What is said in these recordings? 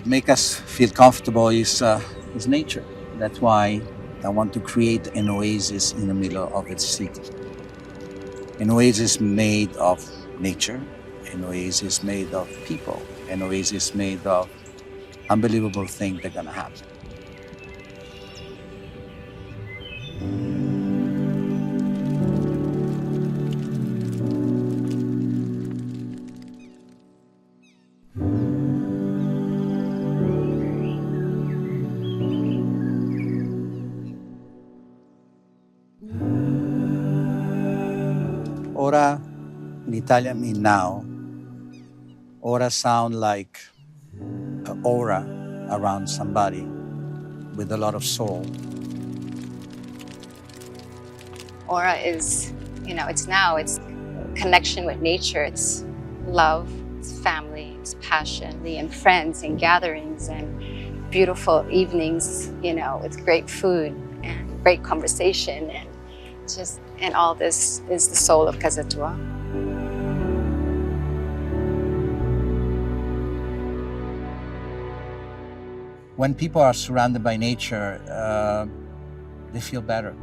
makes us feel comfortable is nature. That's why I want to create an oasis in the middle of its city. An oasis made of nature, an oasis made of people, an oasis made of unbelievable things that are gonna happen. Ora, in Italian mean now. Ora sound like an aura around somebody with a lot of soul. Aura is, it's now, it's connection with nature, it's love, it's family, it's passion, and friends and gatherings and beautiful evenings, with great food and great conversation and all this is the soul of Casa Tua. When people are surrounded by nature, they feel better.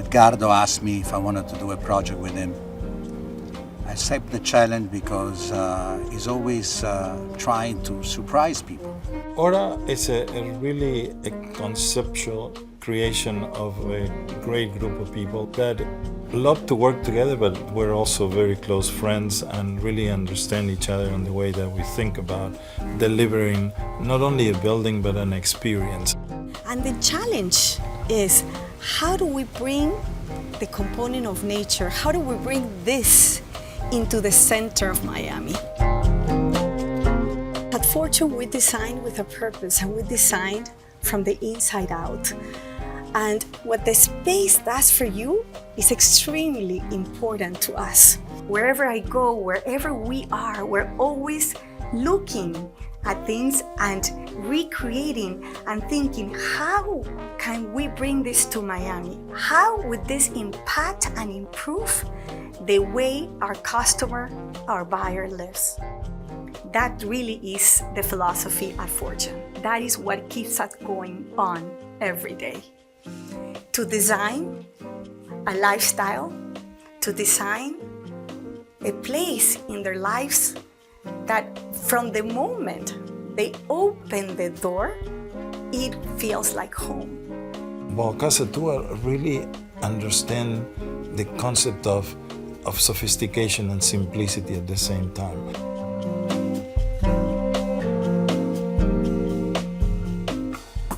Edgardo asked me if I wanted to do a project with him. I accept the challenge because he's always trying to surprise people. Ora is really a conceptual creation of a great group of people that love to work together, but we're also very close friends and really understand each other in the way that we think about delivering not only a building, but an experience. And the challenge is, how do we bring the component of nature, how do we bring this into the center of Miami? At Fortune, we designed with a purpose, and we designed from the inside out. And what the space does for you is extremely important to us. Wherever I go, wherever we are, we're always looking at things and recreating and thinking, how can we bring this to Miami? How would this impact and improve the way our customer, our buyer lives? That really is the philosophy at Fortune. That is what keeps us going on every day. To design a lifestyle, to design a place in their lives that from the moment they open the door, it feels like home. Well, Casa Tua really understand the concept of sophistication and simplicity at the same time.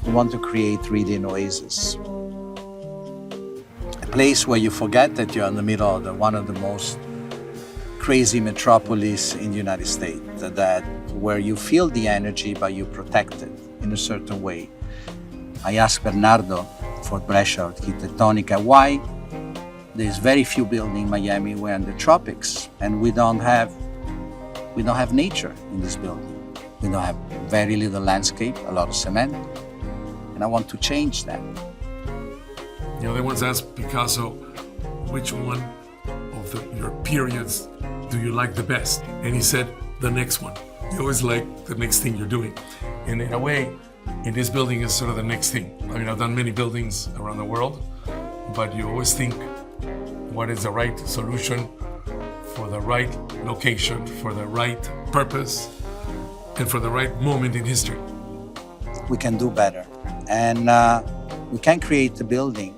We want to create really an oasis. A place where you forget that you're in the middle of one of the most crazy metropolis in the United States, that where you feel the energy but you protect it in a certain way. I asked Bernardo for Brescia Architettonica why there's very few buildings in Miami we're in the tropics and we don't have nature in this building. We don't have very little landscape, a lot of cement, and I want to change that. They once asked Picasso, which one of your periods do you like the best? And he said, the next one. You always like the next thing you're doing. And in a way, in this building is sort of the next thing. I mean, I've done many buildings around the world, but you always think what is the right solution for the right location, for the right purpose, and for the right moment in history. We can do better. And we can create a building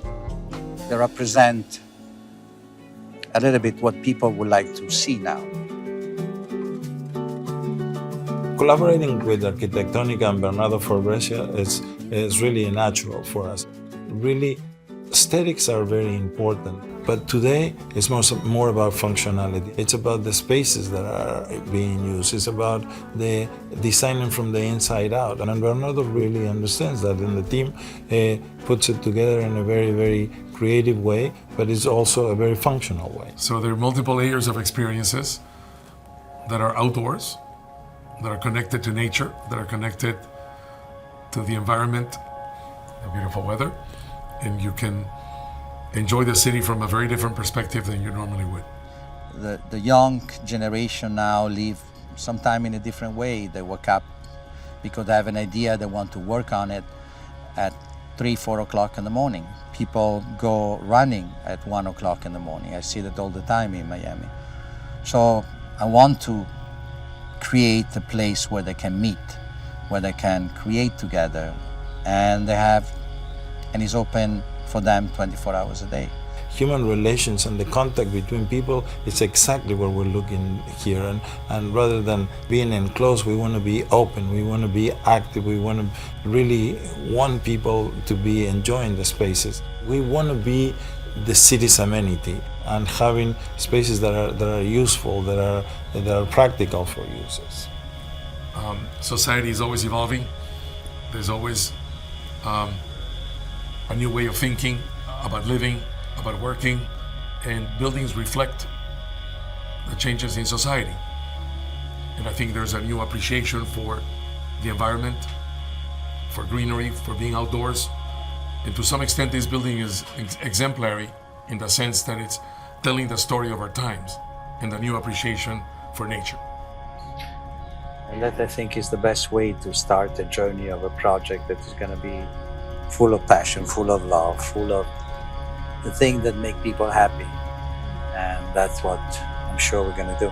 that represents a little bit what people would like to see now. Collaborating with Architettonica and Bernardo for Brescia is really natural for us. Really, aesthetics are very important. But today it's more about functionality. It's about the spaces that are being used. It's about the designing from the inside out. And Bernardo really understands that, and the team puts it together in a very, very creative way, but it's also a very functional way. So there are multiple layers of experiences that are outdoors, that are connected to nature, that are connected to the environment, the beautiful weather, and you can enjoy the city from a very different perspective than you normally would. The young generation now live sometime in a different way. They wake up because they have an idea, they want to work on it at 3-4 o'clock in the morning. People go running at 1 o'clock in the morning. I see that all the time in Miami. So I want to create a place where they can meet, where they can create together, and it's open for them 24 hours a day. Human relations and the contact between people is exactly what we're looking here. And rather than being enclosed, we want to be open, we want to be active, we want to really want people to be enjoying the spaces. We want to be the city's amenity and having spaces that are useful, that are practical for users. Society is always evolving. There's always a new way of thinking about living, about working, and buildings reflect the changes in society. And I think there's a new appreciation for the environment, for greenery, for being outdoors. And to some extent, this building is exemplary in the sense that it's telling the story of our times and the new appreciation for nature. And that, I think, is the best way to start a journey of a project that is going to be full of passion, full of love, full of the things that make people happy. And that's what I'm sure we're going to do.